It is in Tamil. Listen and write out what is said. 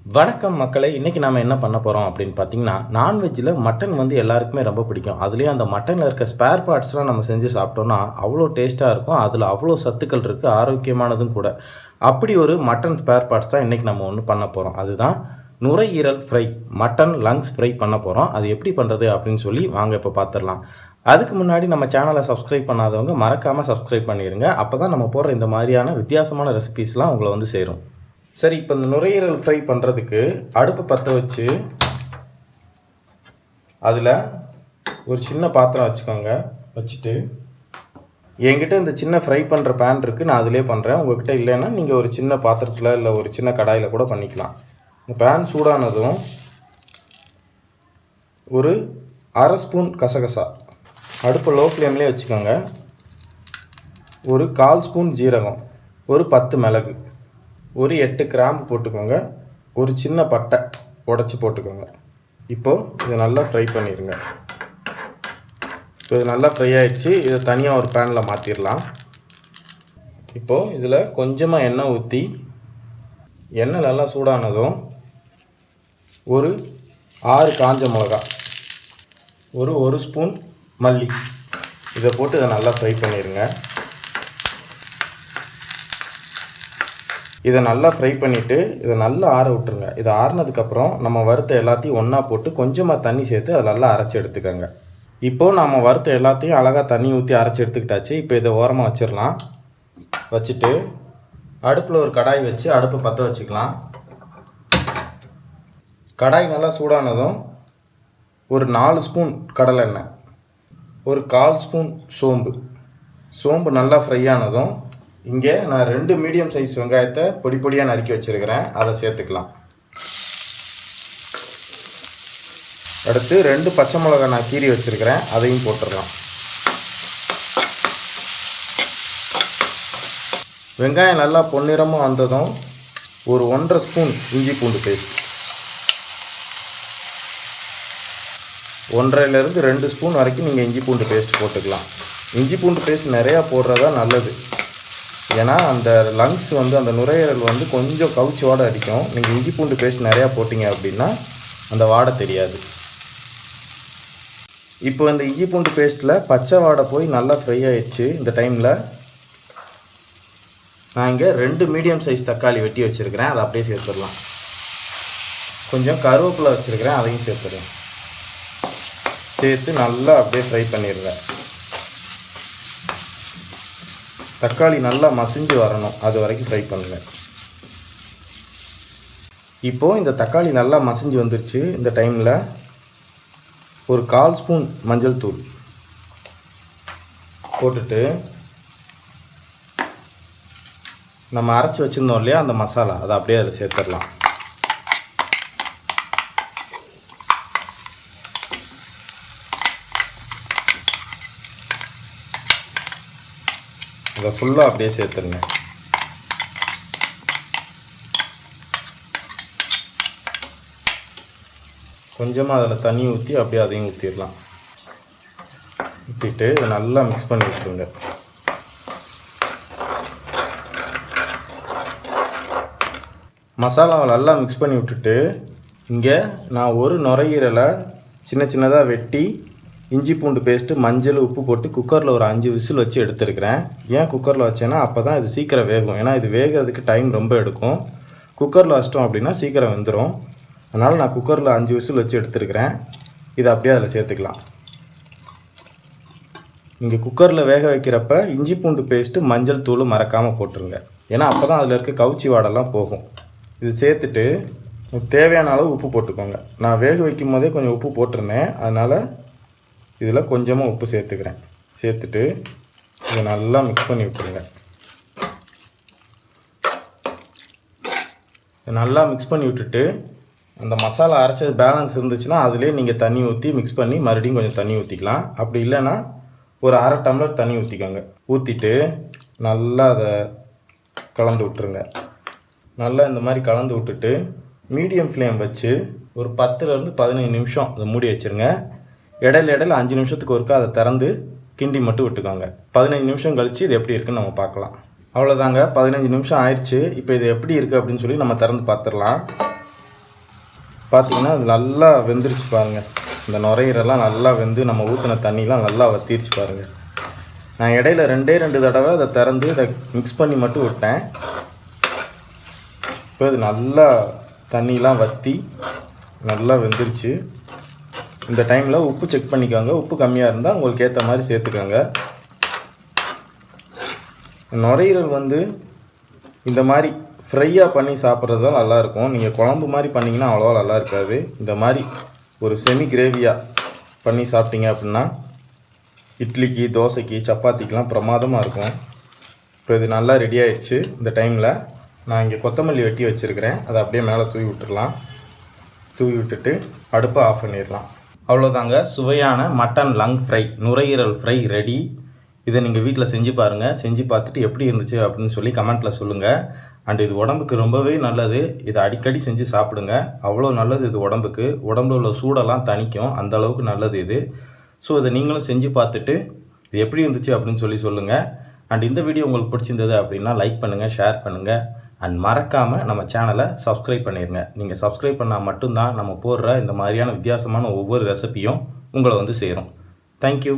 வணக்கம் மக்களே, இன்றைக்கி நாம் என்ன பண்ண போகிறோம் அப்படின்னு பார்த்தீங்கன்னா, நான்வெஜ்ஜில் மட்டன் வந்து எல்லாருக்குமே ரொம்ப பிடிக்கும். அதுலேயும் அந்த மட்டனில் இருக்க ஸ்பேர் பார்ட்ஸ்லாம் நம்ம செஞ்சு சாப்பிட்டோன்னா அவ்வளோ டேஸ்ட்டாக இருக்கும். அதில் அவ்வளோ சத்துக்கள் இருக்குது, ஆரோக்கியமானதும் கூட. அப்படி ஒரு மட்டன் ஸ்பேர் பார்ட்ஸ் தான் இன்றைக்கி நம்ம ஒன்று பண்ண போகிறோம். அதுதான் நுரையீரல் ஃப்ரை, மட்டன் லங்ஸ் ஃப்ரை பண்ண போகிறோம். அது எப்படி பண்ணுறது அப்படின்னு சொல்லி வாங்க இப்போ பார்த்துடலாம். அதுக்கு முன்னாடி நம்ம சேனலை சப்ஸ்கிரைப் பண்ணாதவங்க மறக்காமல் சப்ஸ்கிரைப் பண்ணிடுங்க. அப்போ தான் நம்ம போடுற இந்த மாதிரியான வித்தியாசமான ரெசிபீஸ்லாம் உங்களை வந்து சேரும். சரி, இப்போ இந்த நுரையீரல் ஃப்ரை பண்ணுறதுக்கு அடுப்பு பற்ற வச்சு அதில் ஒரு சின்ன பாத்திரம் வச்சுக்கோங்க. வச்சுட்டு என்கிட்ட இந்த சின்ன ஃப்ரை பண்ணுற பேன் இருக்குது, நான் அதிலே பண்ணுறேன். உங்கள்கிட்ட இல்லைன்னா நீங்கள் ஒரு சின்ன பாத்திரத்தில் இல்லை ஒரு சின்ன கடாயில் கூட பண்ணிக்கலாம். இந்த பேன் சூடானதும் ஒரு அரை ஸ்பூன் கசகசா, அடுப்பு லோ ஃப்ளேம்லேயே வச்சுக்கோங்க. ஒரு 1/4 ஸ்பூன் ஜீரகம், ஒரு 10 மிளகு, ஒரு 8 கிராம்பு போட்டுக்கோங்க. ஒரு சின்ன பட்டை உடச்சி போட்டுக்கோங்க. இப்போது இதை நல்லா ஃப்ரை பண்ணிடுங்க. இப்போ இது நல்லா ஃப்ரை ஆகிடுச்சு. இதை தனியாக ஒரு பேனில் மாற்றிடலாம். இப்போது இதில் கொஞ்சமாக எண்ணெய் ஊற்றி, எண்ணெய் நல்லா சூடானதும் ஒரு 6 காஞ்ச மிளகா, ஒரு ஸ்பூன் மல்லி, இதை போட்டு இதை நல்லா ஃப்ரை பண்ணிடுங்க. இதை நல்லா ஃப்ரை பண்ணிவிட்டு இதை நல்லா ஆற விட்டுருங்க. இதை ஆறினதுக்கப்புறம் நம்ம வறுத்த எல்லாத்தையும் ஒன்றா போட்டு கொஞ்சமாக தண்ணி சேர்த்து அதை நல்லா அரைச்சி எடுத்துக்கோங்க. இப்போது நம்ம வறுத்த எல்லாத்தையும் அழகாக தண்ணி ஊற்றி அரைச்சி எடுத்துக்கிட்டாச்சு. இப்போ இதை ஓரமாக வச்சிடலாம். வச்சுட்டு அடுப்பில் ஒரு கடாய் வச்சு அடுப்பை பற்ற வச்சுக்கலாம். கடாய் நல்லா சூடானதும் ஒரு 4 ஸ்பூன் கடலெண்ணெய், ஒரு 1/4 ஸ்பூன் சோம்பு நல்லா ஃப்ரை ஆனதும் இங்கே நான் 2 மீடியம் சைஸ் வெங்காயத்தை பொடியாக நறுக்கி வச்சுருக்கிறேன், அதை சேர்த்துக்கலாம். அடுத்து 2 பச்சை மிளகாய் நான் கீறி வச்சுருக்கிறேன், அதையும் போட்டுடலாம். வெங்காயம் நல்லா பொன்னிறமாக வந்ததும் ஒரு 1.5 ஸ்பூன் இஞ்சி பூண்டு பேஸ்ட், 1.5லேருந்து 2 ஸ்பூன் வரைக்கும் நீங்கள் இஞ்சி பூண்டு பேஸ்ட் போட்டுக்கலாம். இஞ்சி பூண்டு பேஸ்ட் நிறையா போடுறதா நல்லது. ஏன்னா அந்த லங்ஸ் வந்து அந்த நுரையீரல் வந்து கொஞ்சம் கவுச்சி வாடை அடிக்கும். நீங்கள் இஞ்சி பூண்டு பேஸ்ட் நிறையா போட்டிங்க அப்படின்னா அந்த வாடை தெரியாது. இப்போ இந்த இஞ்சி பூண்டு பேஸ்ட்டில் பச்சை வாடை போய் நல்லா ஃப்ரை ஆகிடுச்சு. இந்த டைமில் நான் இங்கே 2 மீடியம் சைஸ் தக்காளி வெட்டி வச்சுருக்கிறேன், அதை அப்படியே சேர்த்துடலாம். கொஞ்சம் கருவேப்பிலை வச்சுருக்கிறேன், அதையும் சேர்த்துடுறேன். சேர்த்து நல்லா அப்படியே ஃப்ரை பண்ணிடுறேன். தக்காளி நல்லா மசிஞ்சு வரணும், அது வரைக்கும் ஃப்ரை பண்ணுங்கள். இப்போது இந்த தக்காளி நல்லா மசிஞ்சு வந்துருச்சு. இந்த டைமில் ஒரு 1/4 ஸ்பூன் மஞ்சள் தூள் போட்டுட்டு நம்ம அரைச்சி வச்சுருந்தோம் இல்லையா அந்த மசாலா, அதை அப்படியே அதில் சேர்த்துடலாம். அதை ஃபுல்லாக அப்படியே சேர்த்துருங்க. கொஞ்சமாக அதில் தண்ணி ஊற்றி அப்படியே அதையும் ஊற்றிடலாம். ஊற்றிட்டு இதை நல்லா மிக்ஸ் பண்ணி விட்டுருங்க. மசாலாவை நல்லா மிக்ஸ் பண்ணி விட்டுட்டு இங்கே நான் ஒரு நுரையீரலை சின்னதாக வெட்டி இஞ்சி பூண்டு பேஸ்ட்டு, மஞ்சள், உப்பு போட்டு குக்கரில் ஒரு 5 விசில் வச்சு எடுத்துருக்கிறேன். ஏன் குக்கரில் வச்சேன்னா அப்போ தான் இது சீக்கிரம் வேகும். ஏன்னா இது வேகிறதுக்கு டைம் ரொம்ப எடுக்கும். குக்கரில் வச்சிட்டோம் அப்படின்னா சீக்கிரம் வெந்துடும். அதனால் நான் குக்கரில் 5 விசில் வச்சு எடுத்துருக்கிறேன். இதை அப்படியே அதில் சேர்த்துக்கலாம். இங்கே குக்கரில் வேக வைக்கிறப்ப இஞ்சி பூண்டு பேஸ்ட்டு, மஞ்சள் தூள் மறக்காமல் போட்டுருங்க. ஏன்னா அப்போ தான் அதில் இருக்க கவுச்சி வாடெல்லாம் போகும். இது சேர்த்துட்டு தேவையான அளவு உப்பு போட்டுக்கோங்க. நான் வேக வைக்கும் போதே கொஞ்சம் உப்பு போட்டிருந்தேன், அதனால் இதில் கொஞ்சமாக உப்பு சேர்த்துக்கிறேன். சேர்த்துட்டு இதை நல்லா மிக்ஸ் பண்ணி விட்டுருங்க. நல்லா மிக்ஸ் பண்ணி விட்டுட்டு அந்த மசாலா அரைச்சது பேலன்ஸ் இருந்துச்சுன்னா அதிலே நீங்கள் தண்ணி ஊற்றி மிக்ஸ் பண்ணி மறுபடியும் கொஞ்சம் தண்ணி ஊற்றிக்கலாம். அப்படி இல்லைன்னா ஒரு 1/2 டம்ளர் தண்ணி ஊற்றிக்கோங்க. ஊற்றிட்டு நல்லா அதை கலந்து விட்டுருங்க. நல்லா இந்த மாதிரி கலந்து விட்டுட்டு மீடியம் ஃப்ளேம் வச்சு ஒரு 10லேருந்து 15 நிமிஷம் அதை மூடி வச்சுருங்க. இடையில 5 நிமிஷத்துக்கு ஒருக்கா அதை திறந்து கிண்டி மட்டும் விட்டுக்கோங்க. 15 நிமிஷம் கழித்து இது எப்படி இருக்குன்னு நம்ம பார்க்கலாம். அவ்வளோதாங்க, 15 நிமிஷம் ஆயிடுச்சு. இப்போ இது எப்படி இருக்குது அப்படின்னு சொல்லி நம்ம திறந்து பார்த்துடலாம். பார்த்தீங்கன்னா அது நல்லா வெந்துருச்சு பாருங்கள். இந்த நுரையீரலாம் நல்லா வெந்து நம்ம ஊற்றின தண்ணிலாம் நல்லா வற்றிருச்சு பாருங்கள். நான் இடையில 2 தடவை அதை திறந்து இதை மிக்ஸ் பண்ணி மட்டும் விட்டேன். இப்போ இது நல்லா தண்ணிலாம் வற்றி நல்லா வெந்துருச்சு. இந்த டைமில் உப்பு செக் பண்ணிக்கோங்க. உப்பு கம்மியாக இருந்தால் உங்களுக்கு ஏற்ற மாதிரி சேர்த்துக்கோங்க. நுரையீரல் வந்து இந்த மாதிரி ஃப்ரையாக பண்ணி சாப்பிட்றது தான் நல்லாயிருக்கும். நீங்கள் குழம்பு மாதிரி பண்ணிங்கன்னா அவ்வளோவா நல்லா இருக்காது. இந்த மாதிரி ஒரு செமி கிரேவியாக பண்ணி சாப்பிட்டீங்க அப்படின்னா இட்லிக்கு, தோசைக்கு, சப்பாத்திக்கெலாம் பிரமாதமாக இருக்கும். இப்போ இது நல்லா ரெடி ஆயிடுச்சு. இந்த டைமில் நான் இங்கே கொத்தமல்லி வெட்டி வச்சுருக்கிறேன். அதை அப்படியே மேலே தூவி விட்டுடலாம். தூவி விட்டுட்டு அடுப்பை ஆஃப் பண்ணிடலாம். அவ்வளோதாங்க, சுவையான மட்டன் லங் ஃப்ரை, நுரையீரல் ஃப்ரை ரெடி. இதை நீங்கள் வீட்டில் செஞ்சு பாருங்கள். செஞ்சு பார்த்துட்டு எப்படி இருந்துச்சு அப்படின்னு சொல்லி கமெண்ட்டில் சொல்லுங்கள். அண்ட் இது உடம்புக்கு ரொம்பவே நல்லது. இதை அடிக்கடி செஞ்சு சாப்பிடுங்க. அவ்வளோ நல்லது இது உடம்புக்கு. உடம்புல உள்ள சூடெல்லாம் தணிக்கும். அந்த அளவுக்கு நல்லது இது. ஸோ இதை நீங்களும் செஞ்சு பார்த்துட்டு இது எப்படி இருந்துச்சு அப்படின்னு சொல்லி சொல்லுங்கள். அண்ட் இந்த வீடியோ உங்களுக்கு பிடிச்சிருந்தது அப்படின்னா லைக் பண்ணுங்கள், ஷேர் பண்ணுங்கள். அண்ட் மறக்காமல் நம்ம சேனலை சப்ஸ்கிரைப் பண்ணிடுங்க. நீங்கள் சப்ஸ்கிரைப் பண்ணால் மட்டும்தான் நம்ம போடுற இந்த மாதிரியான வித்தியாசமான ஒவ்வொரு ரெசிபியும் உங்களை வந்து சேரும். தேங்க்யூ.